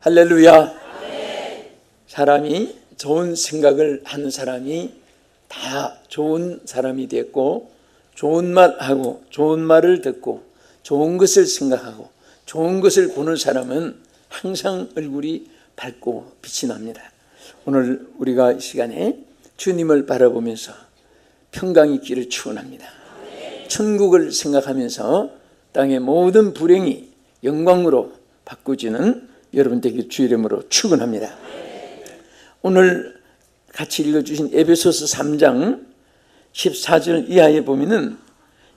할렐루야. 사람이 좋은 생각을 하는 사람이 다 좋은 사람이 됐고, 좋은 말하고 좋은 말을 듣고 좋은 것을 생각하고 좋은 것을 보는 사람은 항상 얼굴이 밝고 빛이 납니다. 오늘 우리가 이 시간에 주님을 바라보면서 평강의 길을 축원합니다. 천국을 생각하면서 땅의 모든 불행이 영광으로 바꾸지는 여러분 되길 주 이름으로 축원합니다. 오늘 같이 읽어주신 에베소서 3장 14절 이하에 보면은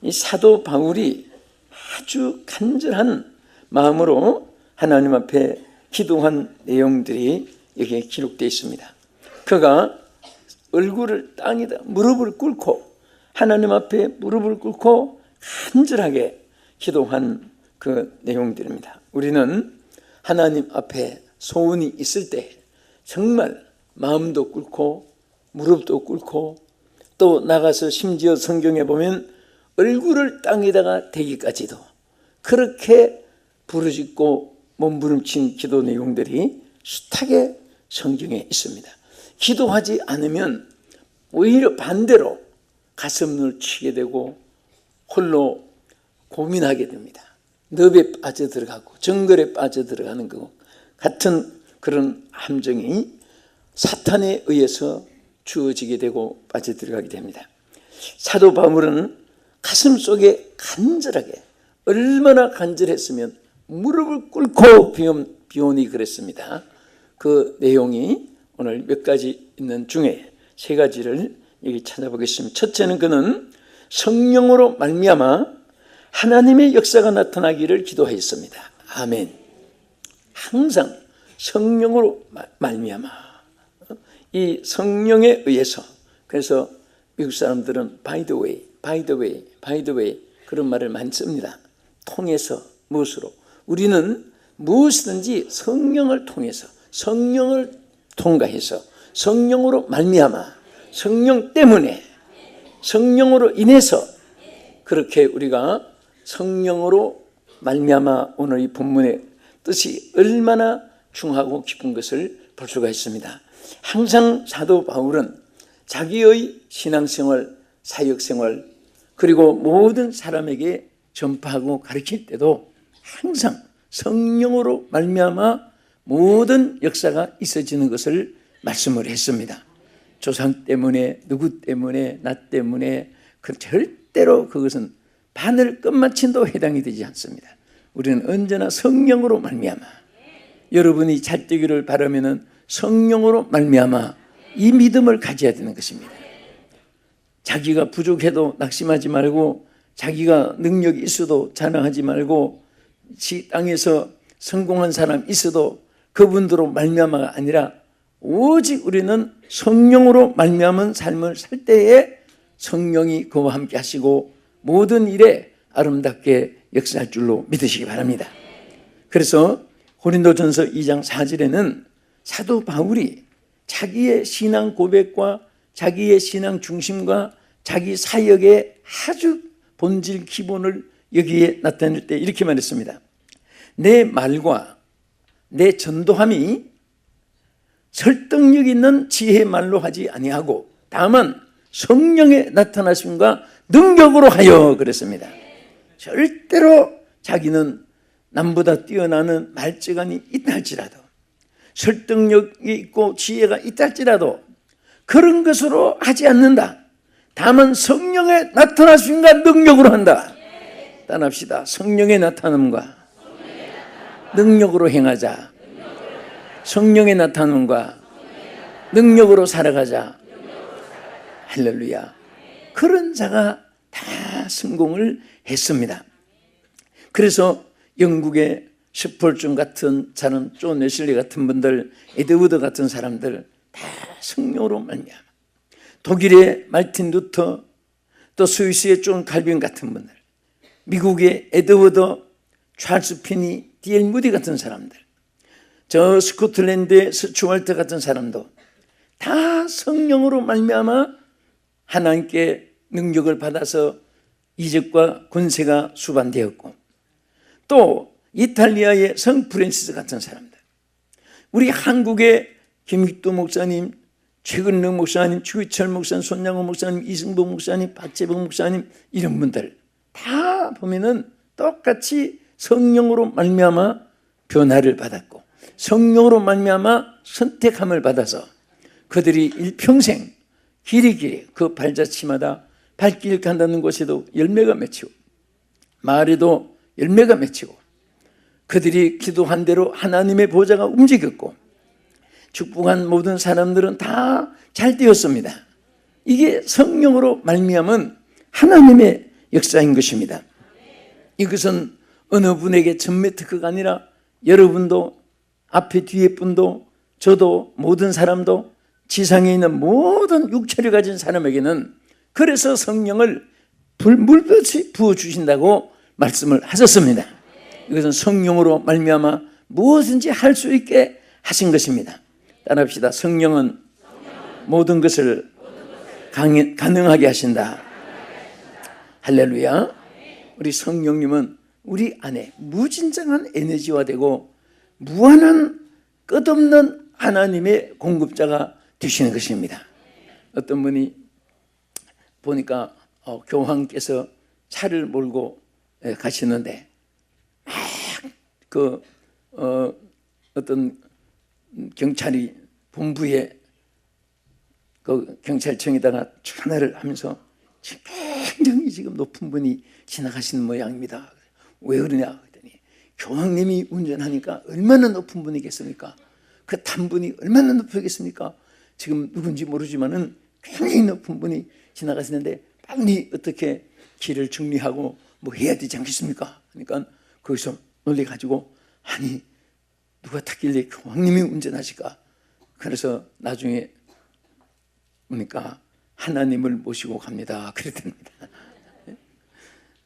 이 사도 바울이 아주 간절한 마음으로 하나님 앞에 기도한 내용들이 여기에 기록되어 있습니다. 그가 얼굴을 땅에다 무릎을 꿇고 하나님 앞에 무릎을 꿇고 간절하게 기도한 그 내용들입니다. 우리는 하나님 앞에 소원이 있을 때 정말 마음도 꿇고 무릎도 꿇고 또 나가서 심지어 성경에 보면 얼굴을 땅에다가 대기까지도 그렇게 부르짖고 몸부림친 기도 내용들이 숱하게 성경에 있습니다. 기도하지 않으면 오히려 반대로 가슴을 치게 되고 홀로 고민하게 됩니다. 늪에 빠져들어가고 정글에 빠져들어가는 것 같은 그런 함정이 사탄에 의해서 주어지게 되고 빠져들어가게 됩니다. 사도 바울은 가슴 속에 간절하게 얼마나 간절했으면 무릎을 꿇고 비오니 그랬습니다. 그 내용이 오늘 몇 가지 있는 중에 세 가지를 여기 찾아보겠습니다. 첫째는 그는 성령으로 말미암아 하나님의 역사가 나타나기를 기도했습니다. 아멘. 항상 성령으로 말미암아 이 성령에 의해서, 그래서 미국 사람들은 by the way, by the way, by the way 그런 말을 많이 씁니다. 통해서 무엇으로? 우리는 무엇이든지 성령을 통해서, 성령을 통과해서, 성령으로 말미암아, 성령 때문에, 성령으로 인해서 그렇게 우리가 성령으로 말미암아 오늘 이 본문의 뜻이 얼마나 중하고 깊은 것을 볼 수가 있습니다. 항상 사도 바울은 자기의 신앙생활, 사역생활 그리고 모든 사람에게 전파하고 가르칠 때도 항상 성령으로 말미암아 모든 역사가 있어지는 것을 말씀을 했습니다. 조상 때문에, 누구 때문에, 나 때문에 절대로 그것은 바늘 끝마침도 해당이 되지 않습니다. 우리는 언제나 성령으로 말미암아, 여러분이 잘 되기를 바라면은 성령으로 말미암아 이 믿음을 가져야 되는 것입니다. 자기가 부족해도 낙심하지 말고, 자기가 능력이 있어도 자랑하지 말고, 땅에서 성공한 사람 있어도 그분들로 말미암아가 아니라 오직 우리는 성령으로 말미암은 삶을 살 때에 성령이 그와 함께 하시고 모든 일에 아름답게 역사할 줄로 믿으시기 바랍니다. 그래서 고린도전서 2장 4절에는 사도 바울이 자기의 신앙 고백과 자기의 신앙 중심과 자기 사역의 아주 본질 기본을 여기에 나타낼 때 이렇게 말했습니다. 내 말과 내 전도함이 설득력 있는 지혜의 말로 하지 아니하고 다만 성령의 나타나심과 능력으로 하여 그랬습니다. 절대로 자기는 남보다 뛰어나는 말재간이 있다 할지라도, 설득력이 있고 지혜가 있다 할지라도 그런 것으로 하지 않는다. 다만 성령의 나타나심과 능력으로 한다. 따라합시다. 성령의 나타남과 능력으로 행하자. 성령의 나타남과 능력으로 살아가자. 할렐루야. 그런 자가 다 성공을 했습니다. 그래서 영국의 스폴준 같은 사람, 존 웨슬리 같은 분들, 에드워드 같은 사람들 다 성령으로 말미암아, 독일의 마르틴 루터, 또 스위스의 존 칼빈 같은 분들, 미국의 에드워드, 찰스 피니, D.L. 무디 같은 사람들, 저 스코틀랜드의 스튜어트 같은 사람도 다 성령으로 말미암아 하나님께 능력을 받아서 이적과 권세가 수반되었고, 또 이탈리아의 성 프란시스 같은 사람들, 우리 한국의 김익도 목사님, 최근능 목사님, 주기철 목사님, 손양호 목사님, 이승복 목사님, 박재봉 목사님, 이런 분들 다 보면은 똑같이 성령으로 말미암아 변화를 받았고 성령으로 말미암아 선택함을 받아서 그들이 일평생 길이길이 그 발자취마다 발길 간다는 곳에도 열매가 맺히고 마을에도 열매가 맺히고 그들이 기도한 대로 하나님의 보좌가 움직였고 축복한 모든 사람들은 다 잘 되었습니다. 이게 성령으로 말미암은 하나님의 역사인 것입니다. 이것은 어느 분에게 전매 특허가 아니라 여러분도 앞에 뒤에 분도 저도 모든 사람도 지상에 있는 모든 육체를 가진 사람에게는 그래서 성령을 물같이 부어주신다고 말씀을 하셨습니다. 이것은 성령으로 말미암아 무엇인지 할 수 있게 하신 것입니다. 따라합시다. 성령은 모든 것을 가능하게 하신다. 할렐루야. 우리 성령님은 우리 안에 무진장한 에너지화 되고 무한한 끝없는 하나님의 공급자가 되시는 것입니다. 어떤 분이 보니까 교황께서 차를 몰고 가시는데 어떤 경찰이 본부에 그 경찰청에다가 전화를 하면서 굉장히 지금 높은 분이 지나가시는 모양입니다. 왜 그러냐 그랬더니 교황님이 운전하니까 얼마나 높은 분이겠습니까? 그 단분이 얼마나 높겠습니까? 지금 누군지 모르지만은 굉장히 높은 분이 지나가시는데 빨리 어떻게 길을 정리하고 뭐 해야 되지 않겠습니까? 그러니까 거기서 놀래가지고 아니 누가 탔길래 교황님이 운전하실까? 그래서 나중에 보니까 하나님을 모시고 갑니다. 그랬답니다.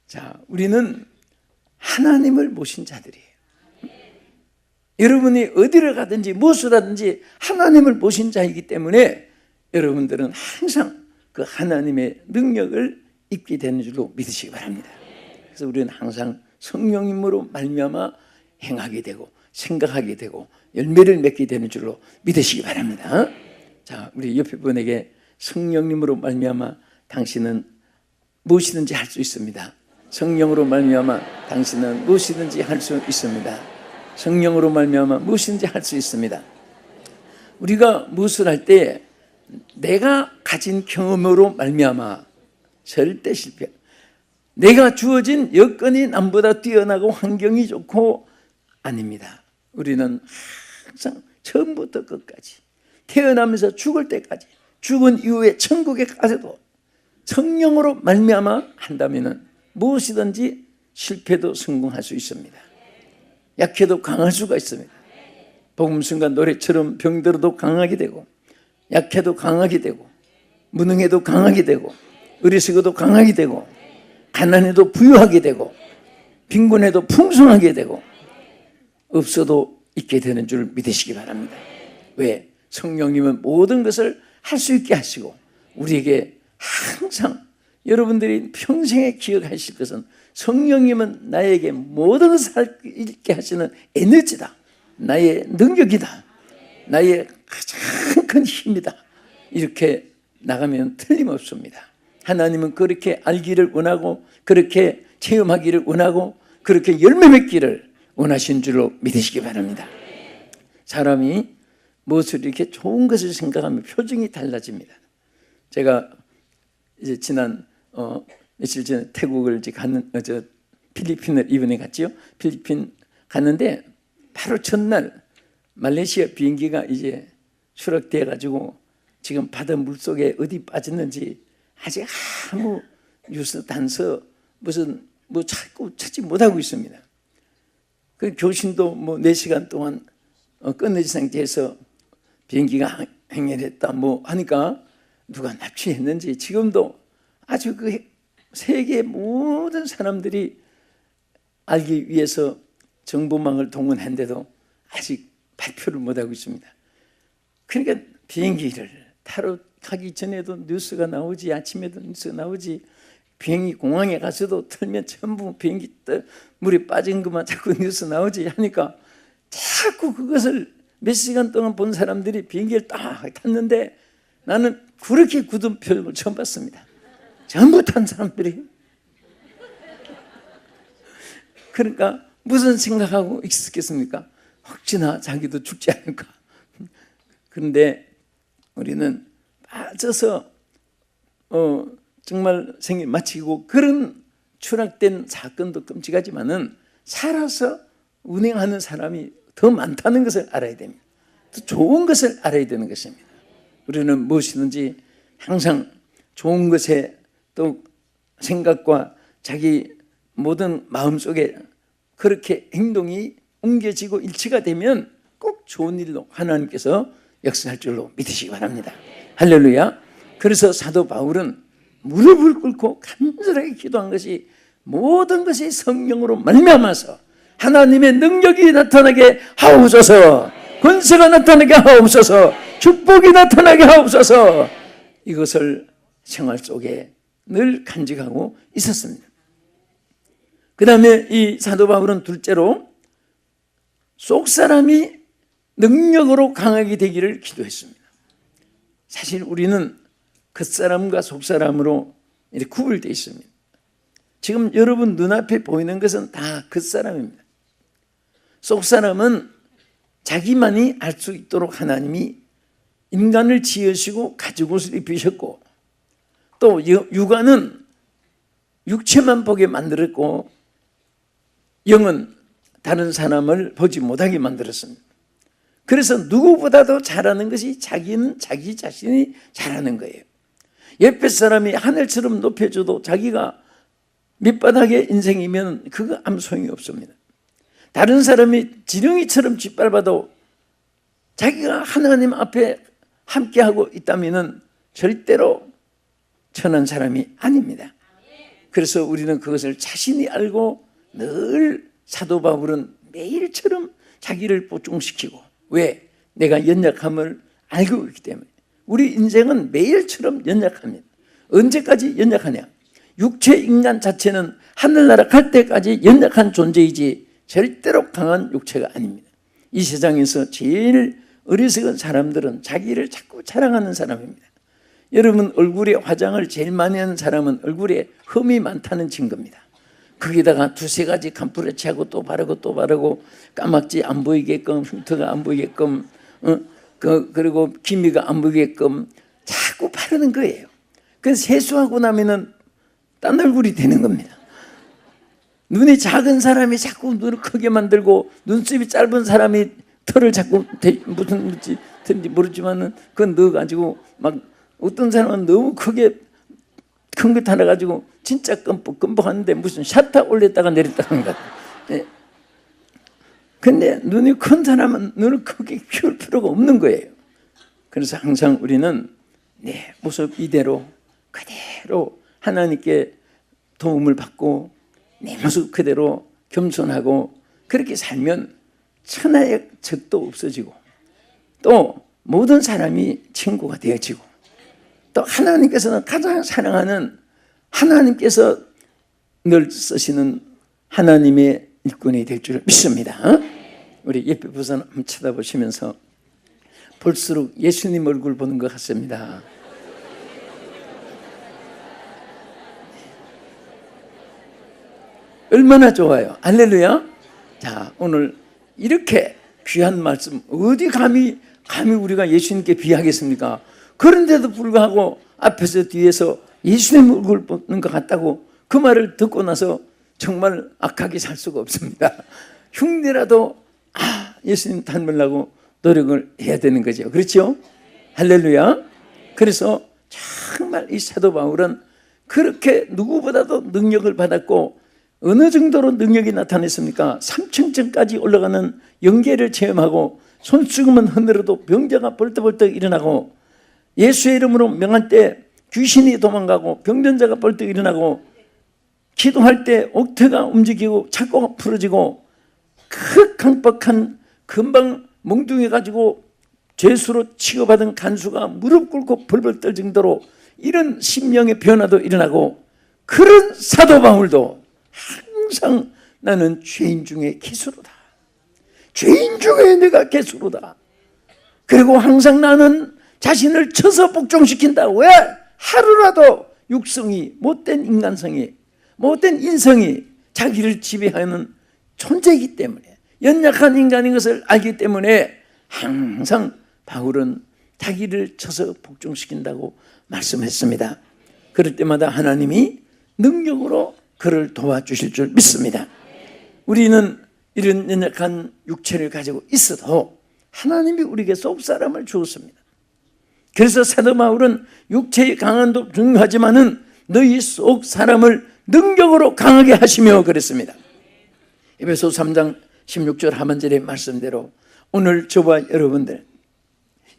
자, 우리는 하나님을 모신 자들이에요. 여러분이 어디를 가든지 무엇을 하든지 하나님을 모신 자이기 때문에 여러분들은 항상 그 하나님의 능력을 입게 되는 줄로 믿으시기 바랍니다. 그래서 우리는 항상 성령님으로 말미암아 행하게 되고 생각하게 되고 열매를 맺게 되는 줄로 믿으시기 바랍니다. 자, 우리 옆에 분에게 성령님으로 말미암아 당신은 무엇이든지 할 수 있습니다. 성령으로 말미암아 당신은 무엇이든지 할 수 있습니다. 성령으로 말미암아 무엇이든지 할 수 있습니다. 우리가 무엇을 할 때 내가 가진 경험으로 말미암아 절대 실패. 내가 주어진 여건이 남보다 뛰어나고 환경이 좋고 아닙니다. 우리는 항상 처음부터 끝까지 태어나면서 죽을 때까지 죽은 이후에 천국에 가서도 성령으로 말미암아 한다면은 무엇이든지 실패도 성공할 수 있습니다. 약해도 강할 수가 있습니다. 복음 순간 노래처럼 병들어도 강하게 되고 약해도 강하게 되고 무능해도 강하게 되고 어리석어도 강하게 되고 가난해도 부유하게 되고 빈곤해도 풍성하게 되고 없어도 있게 되는 줄 믿으시기 바랍니다. 왜? 성령님은 모든 것을 할 수 있게 하시고 우리에게 항상 여러분들이 평생에 기억하실 것은 성령님은 나에게 모든 것을 할 수 있게 하시는 에너지다. 나의 능력이다. 나의 가장 큰 힘이다. 이렇게 나가면 틀림없습니다. 하나님은 그렇게 알기를 원하고 그렇게 체험하기를 원하고 그렇게 열매 맺기를 원하신 줄로 믿으시기 바랍니다. 사람이 무엇을 이렇게 좋은 것을 생각하면 표정이 달라집니다. 제가 이제 지난 며칠 전에 태국을 필리핀을 이번에 갔지요. 필리핀 갔는데 바로 첫날 말레이시아 비행기가 이제 추락돼 가지고 지금 바다 물속에 어디 빠졌는지 아직 아무 뉴스 단서 무슨 뭐 찾지 못하고 있습니다. 그 교신도 뭐 4시간 동안 끊어진 상태에서 비행기가 행렬했다 뭐 하니까 누가 납치했는지 지금도 아주 그 세계 모든 사람들이 알기 위해서 정보망을 동원했는데도 아직 발표를 못하고 있습니다. 그러니까 비행기를 타러 가기 전에도 뉴스가 나오지 아침에도 뉴스가 나오지 비행기 공항에 가서도 틀면 전부 비행기 물에 빠진 것만 자꾸 뉴스 나오지 하니까 자꾸 그것을 몇 시간 동안 본 사람들이 비행기를 딱 탔는데 나는 그렇게 굳은 표정을 처음 봤습니다. 전부 탄 사람들이. 그러니까 무슨 생각하고 있었겠습니까? 혹시나 자기도 죽지 않을까. 그런데 우리는 빠져서 정말 생일 마치고 그런 추락된 사건도 끔찍하지만은 살아서 운행하는 사람이 더 많다는 것을 알아야 됩니다. 더 좋은 것을 알아야 되는 것입니다. 우리는 무엇이든지 항상 좋은 것에 또 생각과 자기 모든 마음속에 그렇게 행동이 옮겨지고 일치가 되면 꼭 좋은 일로 하나님께서 역사할 줄로 믿으시기 바랍니다. 할렐루야. 그래서 사도 바울은 무릎을 꿇고 간절하게 기도한 것이 모든 것이 성령으로 말미암아서 하나님의 능력이 나타나게 하옵소서, 권세가 나타나게 하옵소서, 축복이 나타나게 하옵소서, 이것을 생활 속에 늘 간직하고 있었습니다. 그 다음에 이 사도 바울은 둘째로 속사람이 능력으로 강하게 되기를 기도했습니다. 사실 우리는 겉사람과 속사람으로 이렇게 구분되어 있습니다. 지금 여러분 눈앞에 보이는 것은 다 겉사람입니다. 속사람은 자기만이 알 수 있도록 하나님이 인간을 지으시고 가죽옷을 입히셨고, 또 육안은 육체만 보게 만들었고 영은 다른 사람을 보지 못하게 만들었습니다. 그래서 누구보다도 잘하는 것이 자기는 자기 자신이 잘하는 거예요. 옆에 사람이 하늘처럼 높여줘도 자기가 밑바닥의 인생이면 그거 아무 소용이 없습니다. 다른 사람이 지렁이처럼 짓밟아도 자기가 하나님 앞에 함께하고 있다면 절대로 천한 사람이 아닙니다. 그래서 우리는 그것을 자신이 알고 늘 사도 바울은 매일처럼 자기를 보충시키고, 왜? 내가 연약함을 알고 있기 때문에. 우리 인생은 매일처럼 연약합니다. 언제까지 연약하냐? 육체 인간 자체는 하늘나라 갈 때까지 연약한 존재이지 절대로 강한 육체가 아닙니다. 이 세상에서 제일 어리석은 사람들은 자기를 자꾸 자랑하는 사람입니다. 여러분 얼굴에 화장을 제일 많이 하는 사람은 얼굴에 흠이 많다는 증거입니다. 거기다가 두세 가지 캄프레치하고 또 바르고 또 바르고 까맣지 안 보이게끔, 흉터가 안 보이게끔, 그리고 기미가 안 보이게끔 자꾸 바르는 거예요. 그래서 세수하고 나면은 딴 얼굴이 되는 겁니다. 눈이 작은 사람이 자꾸 눈을 크게 만들고, 눈썹이 짧은 사람이 털을 자꾸 무슨 털인지 모르지만은 그건 넣어가지고 막 어떤 사람은 너무 크게 큰 것 하나 가지고 진짜 끔뻑끔뻑하는데 무슨 샤타 올렸다가 내렸다가 하는 것 같아요. 근데 눈이 큰 사람은 눈을 크게 키울 필요가 없는 거예요. 그래서 항상 우리는 내 모습 이대로 그대로 하나님께 도움을 받고 내 모습 그대로 겸손하고 그렇게 살면 천하의 적도 없어지고 또 모든 사람이 친구가 되어지고 또 하나님께서는 가장 사랑하는 하나님께서 늘 쓰시는 하나님의 일꾼이 될 줄 믿습니다. 우리 옆에 부산 한번 쳐다보시면서 볼수록 예수님 얼굴 보는 것 같습니다. 얼마나 좋아요. 할렐루야. 자, 오늘 이렇게 귀한 말씀 어디 감히 우리가 예수님께 비하겠습니까? 그런데도 불구하고 앞에서 뒤에서 예수님 얼굴 보는 것 같다고 그 말을 듣고 나서 정말 악하게 살 수가 없습니다. 흉내라도 예수님 닮으려고 노력을 해야 되는 거죠. 그렇죠? 할렐루야. 그래서 정말 이 사도 바울은 그렇게 누구보다도 능력을 받았고 어느 정도로 능력이 나타냈습니까? 3층까지 올라가는 영계를 체험하고 손수금은 흔들어도 병자가 벌떡벌떡 일어나고 예수의 이름으로 명할 때 귀신이 도망가고 병든자가 벌떡 일어나고 기도할 때 옥태가 움직이고 창고가 풀어지고 그 강박한 금방 멍둥해가지고 죄수로 취급받은 간수가 무릎 꿇고 벌벌 떨 정도로 이런 심령의 변화도 일어나고 그런 사도 바울도 항상 나는 죄인 중에 개수로다. 죄인 중에 내가 개수로다. 그리고 항상 나는 자신을 쳐서 복종시킨다. 왜? 하루라도 육성이, 못된 인간성이, 못된 인성이 자기를 지배하는 존재이기 때문에, 연약한 인간인 것을 알기 때문에 항상 바울은 자기를 쳐서 복종시킨다고 말씀했습니다. 그럴 때마다 하나님이 능력으로 그를 도와주실 줄 믿습니다. 우리는 이런 연약한 육체를 가지고 있어도 하나님이 우리에게 속사람을 주었습니다. 그래서 사도 바울은 육체의 강함도 중요하지만은 너희 속사람을 능력으로 강하게 하시며 그랬습니다. 에베소 3장 16절 하반절의 말씀대로 오늘 저와 여러분들,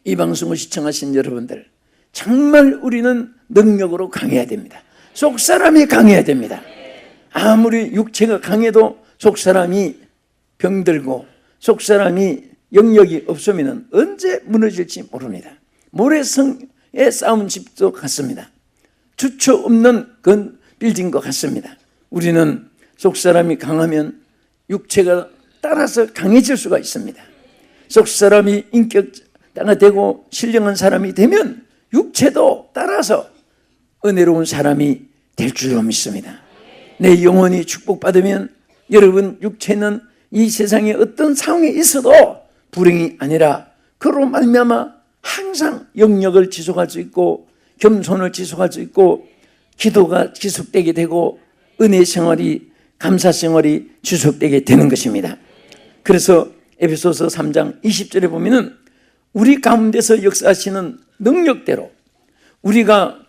이 방송을 시청하신 여러분들, 정말 우리는 능력으로 강해야 됩니다. 속사람이 강해야 됩니다. 아무리 육체가 강해도 속사람이 병들고 속사람이 영역이 없으면 언제 무너질지 모릅니다. 모래성의 쌓은 집도 같습니다. 주처 없는 그 빌딩과 같습니다. 우리는 속사람이 강하면 육체가 따라서 강해질 수가 있습니다. 속사람이 인격자가 되고 신령한 사람이 되면 육체도 따라서 은혜로운 사람이 될 줄로 믿습니다. 내 영혼이 축복받으면 여러분 육체는 이 세상에 어떤 상황에 있어도 불행이 아니라 그로 말미암아 항상 영역을 지속할 수 있고 겸손을 지속할 수 있고 기도가 지속되게 되고 은혜 생활이, 감사 생활이 지속되게 되는 것입니다. 그래서 에베소서 3장 20절에 보면은 우리 가운데서 역사하시는 능력대로 우리가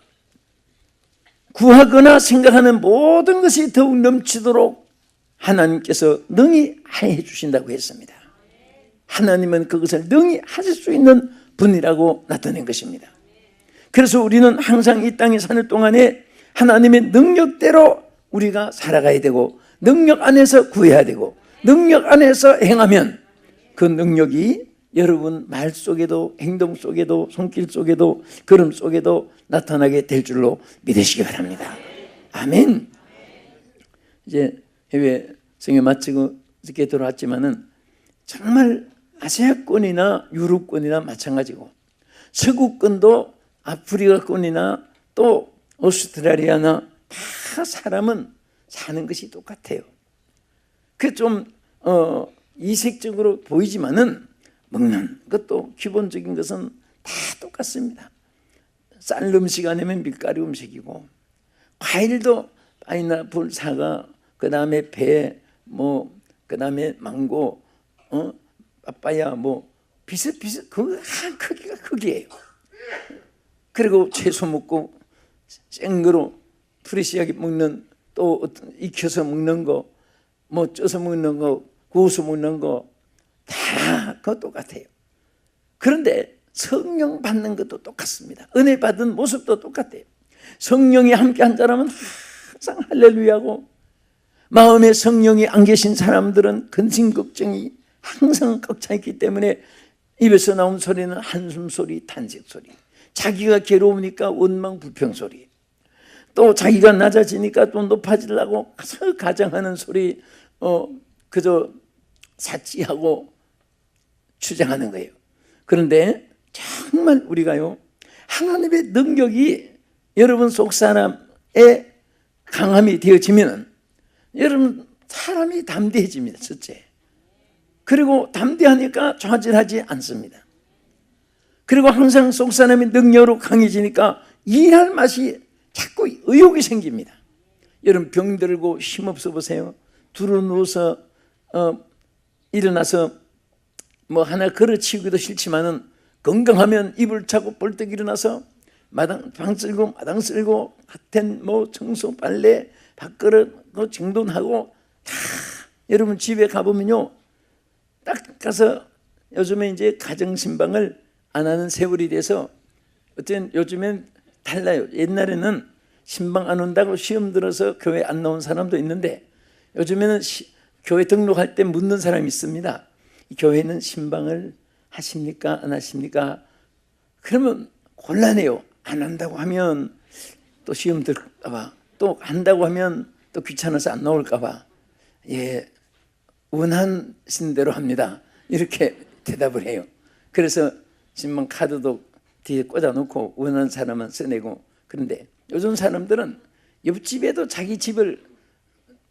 구하거나 생각하는 모든 것이 더욱 넘치도록 하나님께서 능히 해 주신다고 했습니다. 하나님은 그것을 능히 하실 수 있는 분이라고 나타낸 것입니다. 그래서 우리는 항상 이 땅에 사는 동안에 하나님의 능력대로 우리가 살아가야 되고 능력 안에서 구해야 되고 능력 안에서 행하면 그 능력이 여러분 말 속에도 행동 속에도 손길 속에도 걸음 속에도 나타나게 될 줄로 믿으시기 바랍니다. 아멘. 이제 해외 성에 마치고 이렇게 돌아왔지만은 정말 아시아권이나 유럽권이나 마찬가지고 서구권도 아프리카권이나 또 오스트라리아나 다 사람은 사는 것이 똑같아요. 그 좀 이색적으로 보이지만은 먹는 것도 기본적인 것은 다 똑같습니다. 쌀 음식 아니면 밀가루 음식이고 과일도 파인애플, 사과, 그 다음에 배, 그 다음에 망고, 빠빠야 비슷비슷 그 한 크기가 크기예요. 그리고 채소 먹고 생거로 프레시하게 먹는 또 어떤 익혀서 먹는 거, 쪄서 먹는 거, 구워서 먹는 거 다 그거 똑같아요. 그런데 성령 받는 것도 똑같습니다. 은혜 받은 모습도 똑같아요. 성령이 함께 한 사람은 항상 할렐루야고 마음에 성령이 안 계신 사람들은 근심 걱정이 항상 꽉 차 있기 때문에 입에서 나온 소리는 한숨 소리, 탄식 소리, 자기가 괴로우니까 원망 불평 소리, 또 자기가 낮아지니까 또 높아지려고 가장하는 소리, 그저 사치하고 주장하는 거예요. 그런데 정말 우리가요 하나님의 능력이 여러분 속 사람의 강함이 되어지면 여러분 사람이 담대해집니다. 첫째. 그리고 담대하니까 좌절하지 않습니다. 그리고 항상 속 사람의 능력으로 강해지니까 일할 맛이 자꾸 의욕이 생깁니다. 여러분 병들고 힘없어 보세요. 두루 누워서 일어나서 하나 걸어치우기도 싫지만은 건강하면 이불 차고 벌떡 일어나서 방 쓸고 마당 쓸고 하텐 청소 빨래 밥그릇 정돈하고 다 여러분 집에 가보면요 딱 가서 요즘에 이제 가정신방을 안 하는 세월이 돼서 어쨌든 요즘엔 달라요. 옛날에는 신방 안 온다고 시험 들어서 교회 안 나온 사람도 있는데 요즘에는 교회 등록할 때 묻는 사람이 있습니다. 이 교회는 신방을 하십니까? 안 하십니까? 그러면 곤란해요. 안 한다고 하면 또 시험 들까 봐, 또 한다고 하면 또 귀찮아서 안 나올까 봐. 예, 원하신 대로 합니다. 이렇게 대답을 해요. 그래서 신문 카드도 뒤에 꽂아놓고 원하는 사람은 써내고. 그런데 요즘 사람들은 옆집에도 자기 집을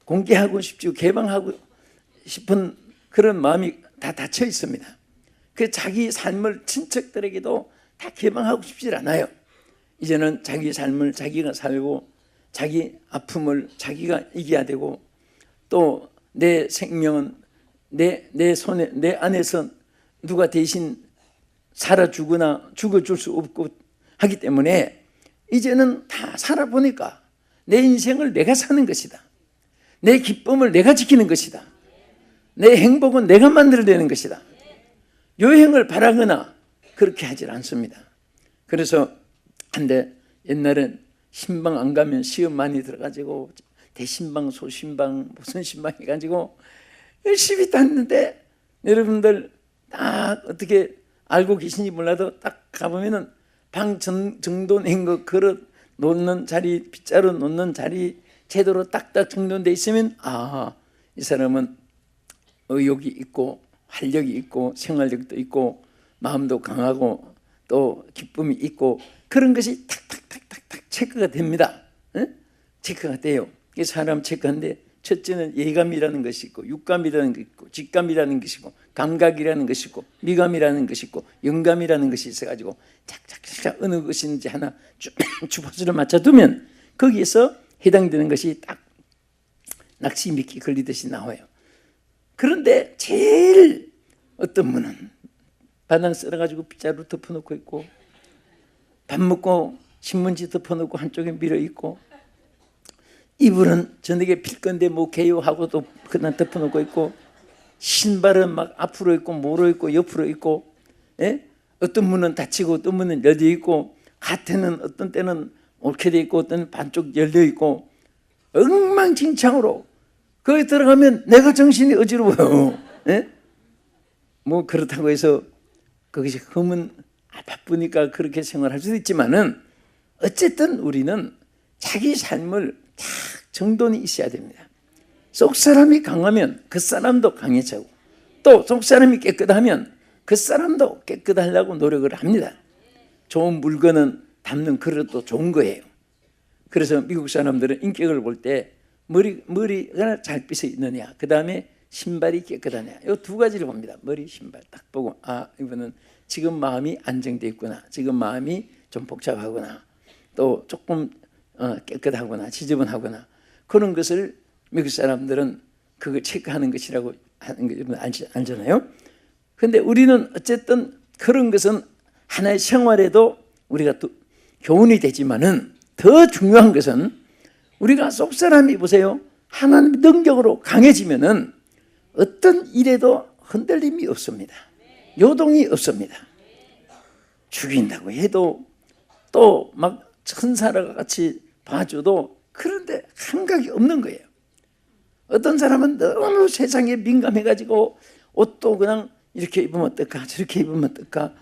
공개하고 싶고 개방하고 싶은 그런 마음이 다 닫혀 있습니다. 그 자기 삶을 친척들에게도 다 개방하고 싶지 않아요. 이제는 자기 삶을 자기가 살고 자기 아픔을 자기가 이겨야 되고, 또 내 생명은 내 손에, 내 안에서 누가 대신 살아주거나 죽어줄 수 없고 하기 때문에 이제는 다 살아보니까 내 인생을 내가 사는 것이다, 내 기쁨을 내가 지키는 것이다, 내 행복은 내가 만들어내는 것이다. 여행을 바라거나 그렇게 하질 않습니다. 그래서 한데 옛날엔 신방 안 가면 시험 많이 들어가지고 대신방, 소신방, 무슨 신방 해가지고 열심히 땄는데, 여러분들 딱 어떻게 알고 계신지 몰라도 딱 가보면은 방 정돈한 거, 그릇 놓는 자리, 빗자루 놓는 자리 제대로 딱딱 정돈돼 있으면 이 사람은 의욕이 있고 활력이 있고 생활력도 있고 마음도 강하고 또 기쁨이 있고, 그런 것이 탁탁탁탁탁 체크가 됩니다. 체크가 돼요. 사람 체크하는데 첫째는 예감이라는 것이 있고, 육감이라는 것이 있고, 직감이라는 것이 있고, 감각이라는 것이 있고, 미감이라는 것이 있고, 영감이라는 것이 있어가지고 착착착 어느 것인지 하나 주파수를 맞춰두면 거기에서 해당되는 것이 딱 낚시 미끼 걸리듯이 나와요. 그런데 제일 어떤 분은 바닥 쓸어가지고 빗자루 덮어놓고 있고, 밥 먹고 신문지 덮어놓고 한쪽에 밀어 있고, 이불은 저녁에 필 건데 뭐 개요하고 또 그냥 덮어놓고 있고, 신발은 막 앞으로 있고 모로 있고 옆으로 있고, 어떤 문은 닫히고 어떤 문은 열려 있고, 겉에는 어떤 때는 옳게 돼 있고 어떤 때는 반쪽 열려 있고, 엉망진창으로 거기 들어가면 내가 정신이 어지러워요. 뭐 그렇다고 해서 거기서 흠은 바쁘니까 그렇게 생활할 수도 있지만은 어쨌든 우리는 자기 삶을 딱 정돈이 있어야 됩니다. 속사람이 강하면 그 사람도 강해지고, 또 속사람이 깨끗하면 그 사람도 깨끗하려고 노력을 합니다. 좋은 물건은 담는 그릇도 좋은 거예요. 그래서 미국 사람들은 인격을 볼 때 머리가 잘 빗어 있느냐, 그 다음에 신발이 깨끗하냐, 이 두 가지를 봅니다. 머리, 신발 딱 보고 이분은 지금 마음이 안정되어 있구나, 지금 마음이 좀 복잡하구나, 또 조금 깨끗하거나 지저분하거나, 그런 것을 미국 사람들은 그걸 체크하는 것이라고 하는 거 여러분 알잖아요. 그런데 우리는 어쨌든 그런 것은 하나의 생활에도 우리가 또 교훈이 되지만은, 더 중요한 것은 우리가 속사람이 보세요, 하나님의 능력으로 강해지면은 어떤 일에도 흔들림이 없습니다. 요동이 없습니다. 죽인다고 해도 또 막 천사랑 같이 봐줘도 그런데 감각이 없는 거예요. 어떤 사람은 너무 세상에 민감해가지고 옷도 그냥 이렇게 입으면 어떨까, 저렇게 입으면 어떨까,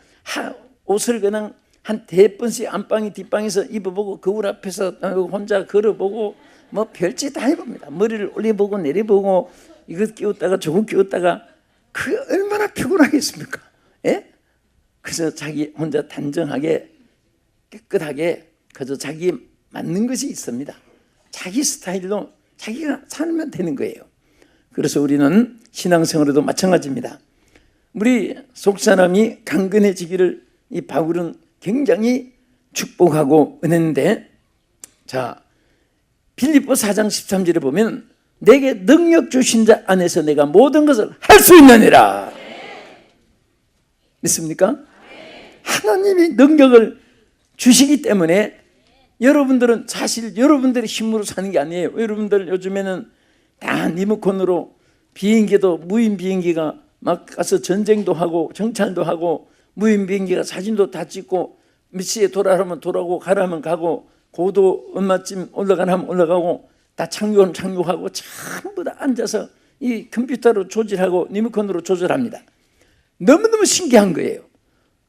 옷을 그냥 한 대번씩 안방이 뒷방에서 입어보고 거울 앞에서 혼자 걸어보고 뭐 별짓 다 해봅니다. 머리를 올려보고 내려보고 이것 끼웠다가 저것 끼웠다가, 그게 얼마나 피곤하겠습니까? 그래서 자기 혼자 단정하게 깨끗하게 그저 자기에 맞는 것이 있습니다. 자기 스타일로 자기가 살면 되는 거예요. 그래서 우리는 신앙생활에도 마찬가지입니다. 우리 속사람이 강건해지기를 이 바울은 굉장히 축복하고 은혜인데, 자 빌립보 4장 13절에 보면 내게 능력 주신 자 안에서 내가 모든 것을 할 수 있느니라. 믿습니까? 하나님이 능력을 주시기 때문에 여러분들은 사실 여러분들의 힘으로 사는 게 아니에요. 여러분들 요즘에는 다 리모컨으로 비행기도, 무인 비행기가 막 가서 전쟁도 하고 정찰도 하고, 무인 비행기가 사진도 다 찍고 몇 시에 돌아가면 돌아오고 가라면 가고 고도 얼마쯤 올라가면 올라가고 다 착륙은 착륙하고 전부 다 앉아서 이 컴퓨터로 조절하고 리모컨으로 조절합니다. 너무너무 신기한 거예요.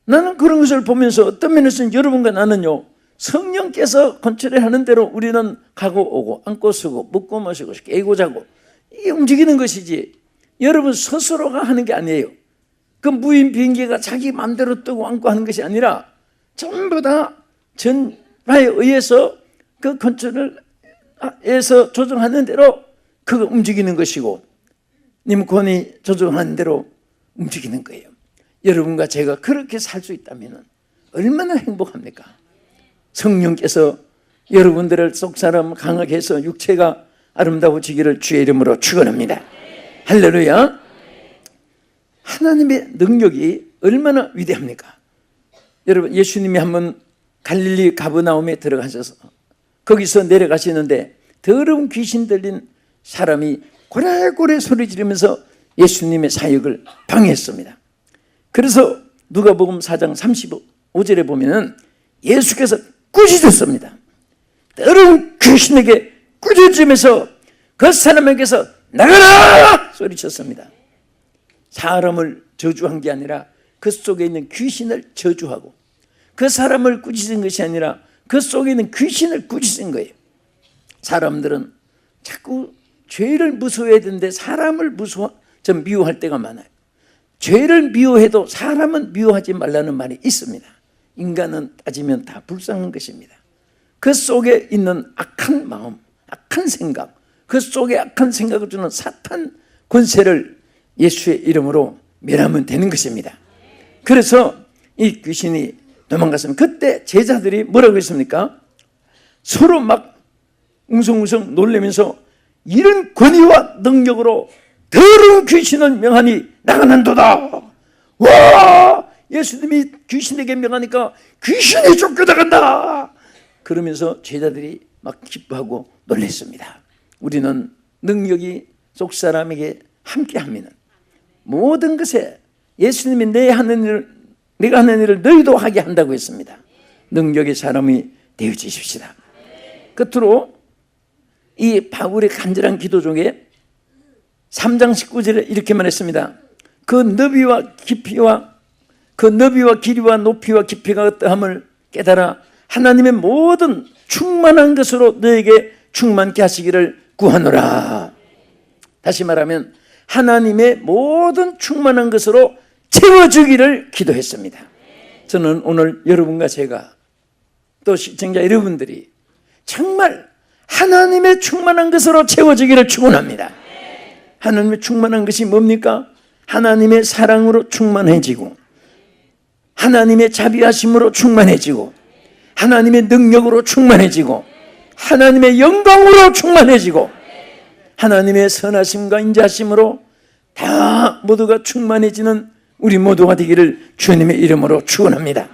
나는 그런 것을 보면서 어떤 면에서는 여러분과 나는요, 성령께서 컨트롤하는 대로 우리는 가고 오고 앉고 서고 먹고 마시고 깨고 자고 이게 움직이는 것이지 여러분 스스로가 하는 게 아니에요. 그 무인 비행기가 자기 마음대로 뜨고 앉고 하는 것이 아니라 전부 다 전파에 의해서 그 컨트롤에서 조정하는 대로 그거 움직이는 것이고 리모컨이 조정하는 대로 움직이는 거예요. 여러분과 제가 그렇게 살 수 있다면 얼마나 행복합니까? 성령께서 여러분들을 속사람 강하게 해서 육체가 아름다워지기를 주의 이름으로 축원합니다. 할렐루야. 하나님의 능력이 얼마나 위대합니까? 여러분, 예수님이 한번 갈릴리 가버나움에 들어가셔서 거기서 내려가시는데 더러운 귀신 들린 사람이 고래고래 소리 지르면서 예수님의 사역을 방해했습니다. 그래서 누가복음 4장 35절에 보면은 예수께서 꾸짖었습니다. 더러운 귀신에게 꾸짖으면서 그 사람에게서 나가라! 소리쳤습니다. 사람을 저주한 게 아니라 그 속에 있는 귀신을 저주하고 그 사람을 꾸짖은 것이 아니라 그 속에 있는 귀신을 꾸짖은 거예요. 사람들은 자꾸 죄를 무서워해야 되는데 사람을 미워할 때가 많아요. 죄를 미워해도 사람은 미워하지 말라는 말이 있습니다. 인간은 따지면 다 불쌍한 것입니다. 그 속에 있는 악한 마음, 악한 생각, 그 속에 악한 생각을 주는 사탄 권세를 예수의 이름으로 멸하면 되는 것입니다. 그래서 이 귀신이 도망갔으면 그때 제자들이 뭐라고 했습니까? 서로 막 웅성웅성 놀라면서 이런 권위와 능력으로 더러운 귀신을 명하니 나가는도다. 와! 예수님이 귀신에게 명하니까 귀신이 쫓겨나간다. 그러면서 제자들이 막 기뻐하고 놀랐습니다. 우리는 능력이 속사람에게 함께합니다. 모든 것에 예수님이 내가 하는 일을 너희도 하게 한다고 했습니다. 능력의 사람이 되어주십시다. 끝으로 이 바울의 간절한 기도 중에 3장 19절에 이렇게 말했습니다. 그 너비와 길이와 높이와 깊이가 어떠함을 깨달아 하나님의 모든 충만한 것으로 너에게 충만케 하시기를 구하노라. 다시 말하면 하나님의 모든 충만한 것으로 채워주기를 기도했습니다. 저는 오늘 여러분과 제가 또 시청자 여러분들이 정말 하나님의 충만한 것으로 채워지기를 축원합니다. 하나님의 충만한 것이 뭡니까? 하나님의 사랑으로 충만해지고 하나님의 자비하심으로 충만해지고 하나님의 능력으로 충만해지고 하나님의 영광으로 충만해지고 하나님의 선하심과 인자하심으로 다 모두가 충만해지는 우리 모두가 되기를 주님의 이름으로 축원합니다.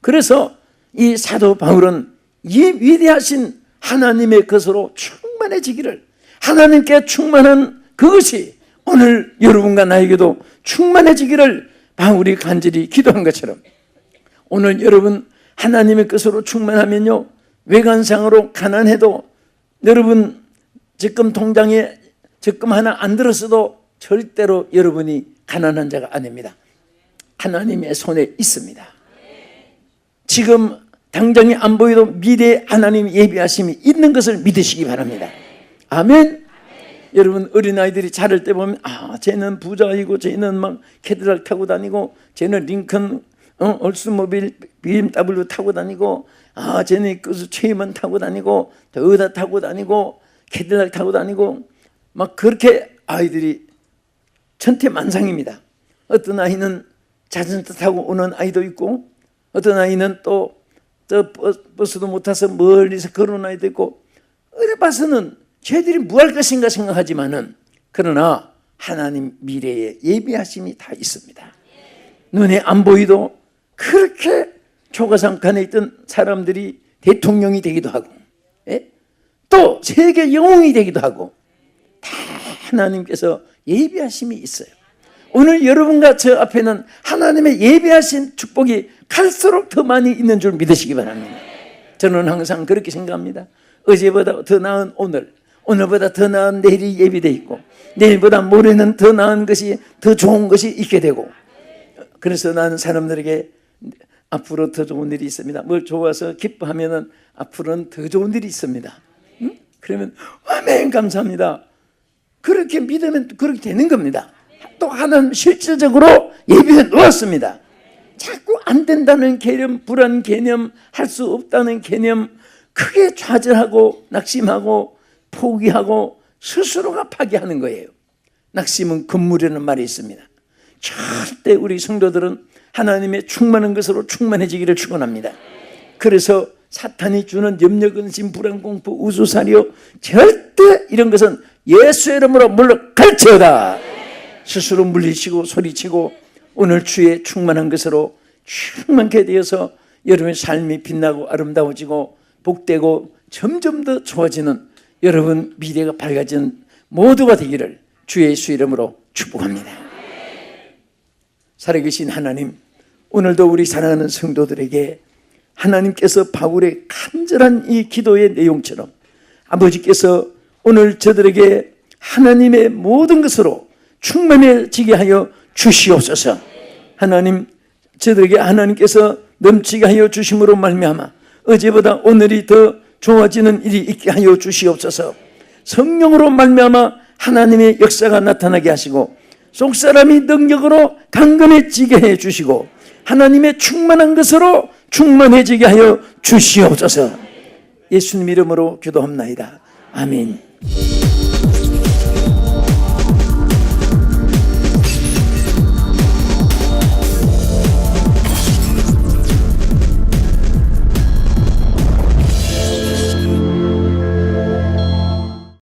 그래서 이 사도 바울은 이 위대하신 하나님의 것으로 충만해지기를, 하나님께 충만한 그것이 오늘 여러분과 나에게도 충만해지기를 바울이 간절히 기도한 것처럼 오늘 여러분 하나님의 것으로 충만하면요, 외관상으로 가난해도 여러분 적금 통장에 적금 하나 안 들었어도 절대로 여러분이 가난한 자가 아닙니다. 하나님의 손에 있습니다. 지금 당장에 안 보여도 미래에 하나님의 예비하심이 있는 것을 믿으시기 바랍니다. 아멘. 여러분 어린아이들이 자랄 때 보면 쟤는 부자이고 쟤는 막 캐딜락 타고 다니고 쟤는 링컨 올스모빌 BMW 타고 다니고 쟤는 최이먼 타고 다니고 토요타 타고 다니고 캐딜락 타고 다니고 막 그렇게 아이들이 천태만상입니다. 어떤 아이는 자전거 타고 오는 아이도 있고 어떤 아이는 또 버스도 못 타서 멀리서 걸어오는 아이도 있고 어디 봐서는 쟤들이 뭐 할 것인가 생각하지만은 그러나 하나님 미래에 예비하심이 다 있습니다. 눈에 안 보이도 그렇게 초가상칸에 있던 사람들이 대통령이 되기도 하고 또 세계 영웅이 되기도 하고 다 하나님께서 예비하심이 있어요. 오늘 여러분과 저 앞에는 하나님의 예비하신 축복이 갈수록 더 많이 있는 줄 믿으시기 바랍니다. 저는 항상 그렇게 생각합니다. 어제보다 더 나은 오늘, 오늘보다 더 나은 내일이 예비되어 있고 내일보다 모레는 더 나은 것이, 더 좋은 것이 있게 되고, 그래서 나는 사람들에게 앞으로 더 좋은 일이 있습니다. 뭘 좋아서 기뻐하면은 앞으로는 더 좋은 일이 있습니다. 응? 그러면 아멘 감사합니다. 그렇게 믿으면 그렇게 되는 겁니다. 또 하나는 실질적으로 예비해 놓았습니다. 자꾸 안 된다는 개념, 불안 개념, 할 수 없다는 개념, 크게 좌절하고 낙심하고 포기하고 스스로가 파괴하는 거예요. 낙심은 건물이라는 말이 있습니다. 절대 우리 성도들은 하나님의 충만한 것으로 충만해지기를 축원합니다. 그래서 사탄이 주는 염려, 근심, 불안, 공포, 우수사려, 절대 이런 것은 예수의 이름으로 물러갈지어다. 스스로 물리치고 소리치고 오늘 주의 충만한 것으로 충만케 되어서 여러분의 삶이 빛나고 아름다워지고 복되고 점점 더 좋아지는 여러분 미래가 밝아지는 모두가 되기를 주 예수 이름으로 축복합니다. 살아계신 하나님, 오늘도 우리 사랑하는 성도들에게 하나님께서 바울의 간절한 이 기도의 내용처럼 아버지께서 오늘 저들에게 하나님의 모든 것으로 충만해지게 하여 주시옵소서. 하나님, 저들에게 하나님께서 넘치게 하여 주심으로 말미암아 어제보다 오늘이 더 좋아지는 일이 있게 하여 주시옵소서. 성령으로 말미암아 하나님의 역사가 나타나게 하시고 속사람이 능력으로 강건해지게 해 주시고 하나님의 충만한 것으로 충만해지게 하여 주시옵소서. 예수님 이름으로 기도합나이다. 아멘.